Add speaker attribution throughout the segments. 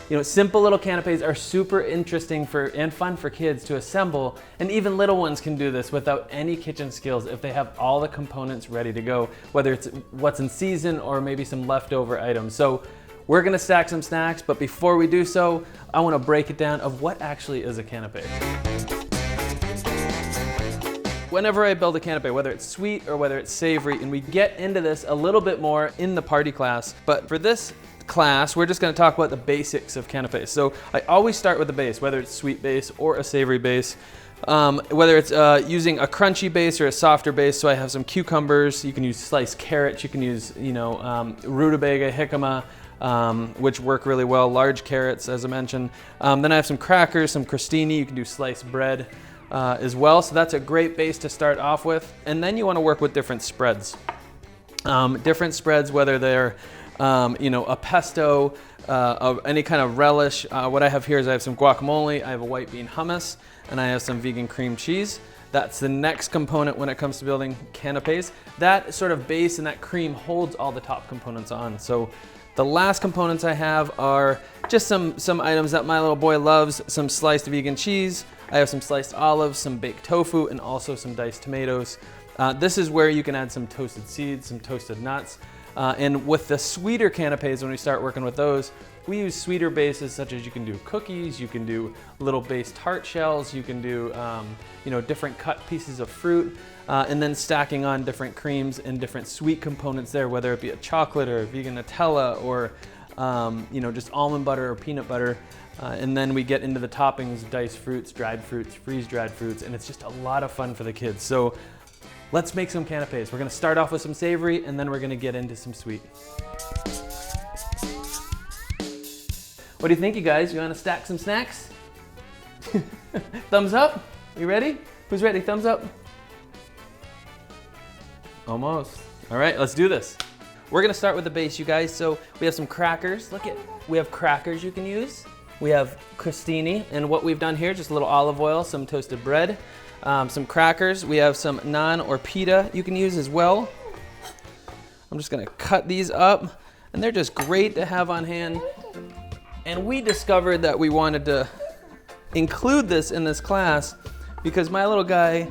Speaker 1: You know, simple little canapes are super interesting and fun for kids to assemble, and even little ones can do this without any kitchen skills if they have all the components ready to go, whether it's what's in season or maybe some leftover items. So we're gonna stack some snacks, but before we do so, I wanna break it down of what actually is a canape. Whenever I build a canape, whether it's sweet or whether it's savory, and we get into this a little bit more in the party class, but for this class, we're just gonna talk about the basics of canapes. So I always start with the base, whether it's sweet base or a savory base. Whether it's using a crunchy base or a softer base, so I have some cucumbers, you can use sliced carrots, you can use, rutabaga, jicama, which work really well, large carrots, as I mentioned. Then I have some crackers, some crostini, you can do sliced bread as well. So that's a great base to start off with. And then you wanna work with different spreads. Whether they're a pesto, of any kind of relish. What I have here is I have some guacamole, I have a white bean hummus, and I have some vegan cream cheese. That's the next component when it comes to building canapes. That sort of base and that cream holds all the top components on. So the last components I have are just some items that my little boy loves, some sliced vegan cheese, I have some sliced olives, some baked tofu, and also some diced tomatoes. This is where you can add some toasted seeds, some toasted nuts. And with the sweeter canapes, when we start working with those, we use sweeter bases such as you can do cookies, you can do little base tart shells, you can do different cut pieces of fruit, and then stacking on different creams and different sweet components there, whether it be a chocolate or a vegan Nutella or just almond butter or peanut butter. And then we get into the toppings, diced fruits, dried fruits, freeze-dried fruits, and it's just a lot of fun for the kids. So let's make some canapes. We're gonna start off with some savory, and then we're gonna get into some sweet. What do you think, you guys? You wanna stack some snacks? Thumbs up? You ready? Who's ready? Thumbs up? Almost. All right, let's do this. We're gonna start with the base, you guys. So we have some crackers. We have crackers you can use. We have crostini, and what we've done here, just a little olive oil, some toasted bread, some crackers. We have some naan or pita you can use as well. I'm just gonna cut these up, and they're just great to have on hand. And we discovered that we wanted to include this in this class because my little guy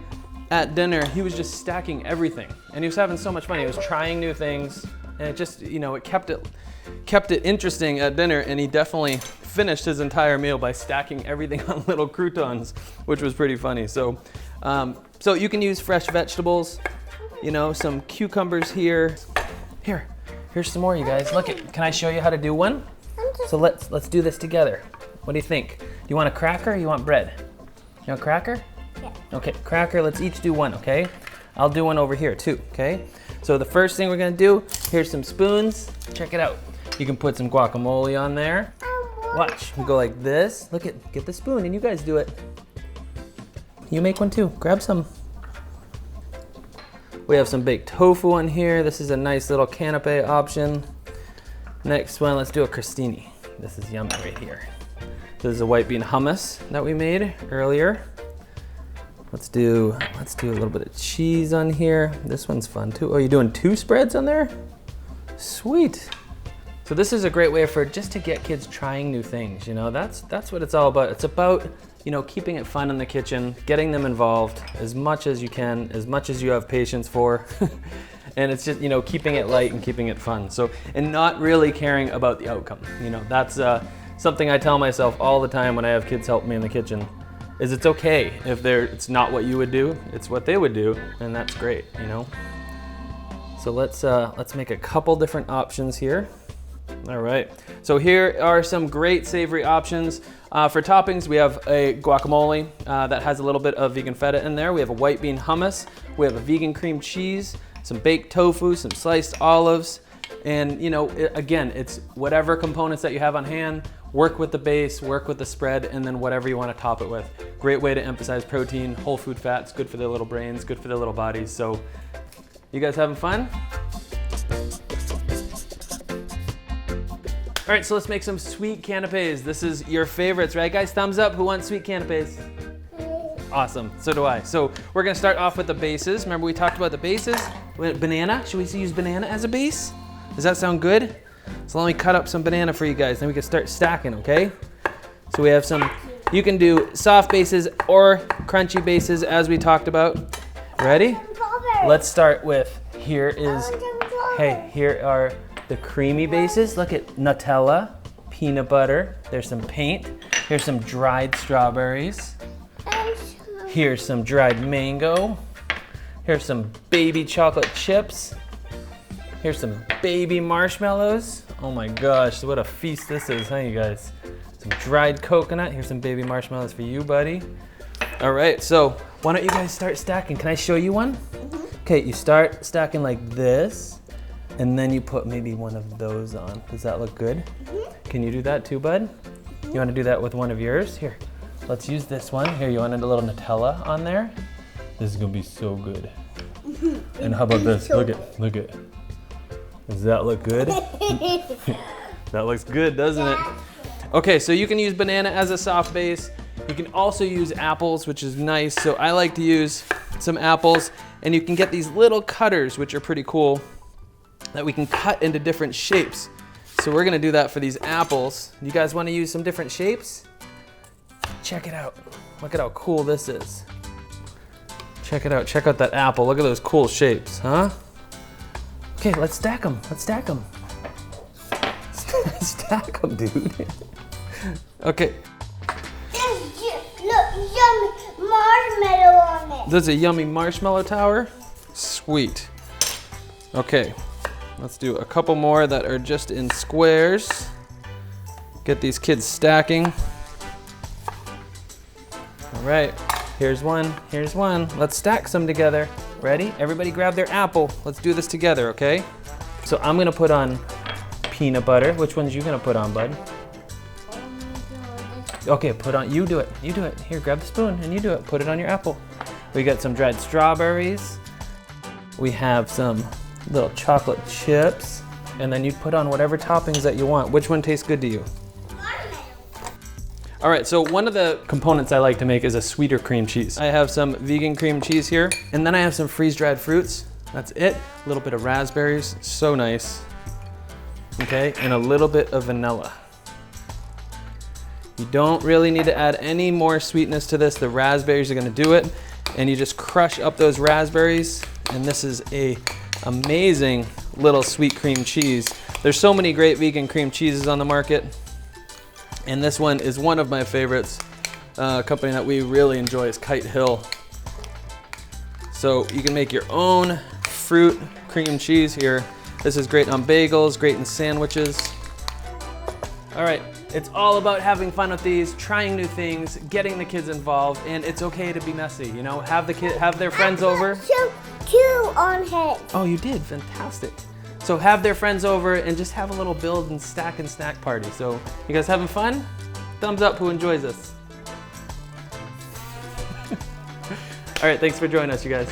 Speaker 1: at dinner, he was just stacking everything, and he was having so much fun. He was trying new things, and it just, it kept it interesting at dinner, and he definitely finished his entire meal by stacking everything on little croutons, which was pretty funny. So you can use fresh vegetables, some cucumbers here. Here's some more, you guys. Can I show you how to do one? So let's do this together. What do you think? Do you want a cracker or you want bread? You want cracker?
Speaker 2: Yeah.
Speaker 1: Okay, cracker, let's each do one, okay? I'll do one over here too, okay? So the first thing we're gonna do, here's some spoons. Check it out. You can put some guacamole on there. Watch, we go like this. Get the spoon and you guys do it. You make one too, grab some. We have some baked tofu on here. This is a nice little canape option. Next one, let's do a crostini. This is yummy right here. This is a white bean hummus that we made earlier. Let's do a little bit of cheese on here. This one's fun too. Oh, you're doing 2 spreads on there? Sweet. So this is a great way just to get kids trying new things, That's what it's all about. It's about, keeping it fun in the kitchen, getting them involved as much as you can, as much as you have patience for. And it's just, keeping it light and keeping it fun. So, and not really caring about the outcome. That's something I tell myself all the time when I have kids help me in the kitchen, is it's okay if it's not what you would do, it's what they would do, and that's great, So let's make a couple different options here. All right, so here are some great savory options. For toppings, we have a guacamole that has a little bit of vegan feta in there. We have a white bean hummus. We have a vegan cream cheese, some baked tofu, some sliced olives. And again, it's whatever components that you have on hand, work with the base, work with the spread, and then whatever you want to top it with. Great way to emphasize protein, whole food fats, good for their little brains, good for their little bodies. So you guys having fun? All right, so let's make some sweet canapes. This is your favorites, right guys? Thumbs up, who wants sweet canapes? Awesome, so do I. So we're gonna start off with the bases. Remember we talked about the bases? Banana, should we use banana as a base? Does that sound good? So let me cut up some banana for you guys, then we can start stacking, okay? So we have some, you can do soft bases or crunchy bases as we talked about. Ready? Let's start with, here are the creamy bases. Look at Nutella, peanut butter, there's some paint. Here's some dried strawberries. Here's some dried mango. Here's some baby chocolate chips. Here's some baby marshmallows. Oh my gosh, what a feast this is, huh, you guys? Some dried coconut. Here's some baby marshmallows for you, buddy. All right, so why don't you guys start stacking? Can I show you one? Okay, you start stacking like this, and then you put maybe one of those on. Does that look good? Can you do that too, bud? You want to do that with one of yours? Here, let's use this one. Here, you want a little Nutella on there? This is gonna be so good. And how about this? Look at. Does that look good? That looks good, doesn't it? Okay, so you can use banana as a soft base. You can also use apples, which is nice. So I like to use some apples, and you can get these little cutters, which are pretty cool, that we can cut into different shapes. So we're gonna do that for these apples. You guys wanna use some different shapes? Check it out. Look at how cool this is. Check it out, check out that apple. Look at those cool shapes, huh? Okay, let's stack them, Stack them, dude. Okay.
Speaker 2: Look, yummy marshmallow on it.
Speaker 1: There's a yummy marshmallow tower? Sweet. Okay, let's do a couple more that are just in squares. Get these kids stacking. All right, here's one. Let's stack some together. Ready? Everybody grab their apple. Let's do this together, okay? So I'm gonna put on peanut butter. Which one's you gonna put on, bud? Okay, you do it. Here, grab the spoon and you do it. Put it on your apple. We got some dried strawberries. We have some little chocolate chips. And then you put on whatever toppings that you want. Which one tastes good to you? All right, so one of the components I like to make is a sweeter cream cheese. I have some vegan cream cheese here, and then I have some freeze-dried fruits. That's it. A little bit of raspberries, so nice. Okay, and a little bit of vanilla. You don't really need to add any more sweetness to this. The raspberries are gonna do it, and you just crush up those raspberries, and this is a amazing little sweet cream cheese. There's so many great vegan cream cheeses on the market, and this one is one of my favorites. A company that we really enjoy is Kite Hill. So you can make your own fruit cream cheese here. This is great on bagels, great in sandwiches. All right, it's all about having fun with these, trying new things, getting the kids involved, and it's okay to be messy, you know? Have their friends over.
Speaker 2: Two on head.
Speaker 1: Oh, you did, fantastic. So have their friends over and just have a little build and stack and snack party. So you guys having fun? Thumbs up who enjoys this. All right, thanks for joining us, you guys.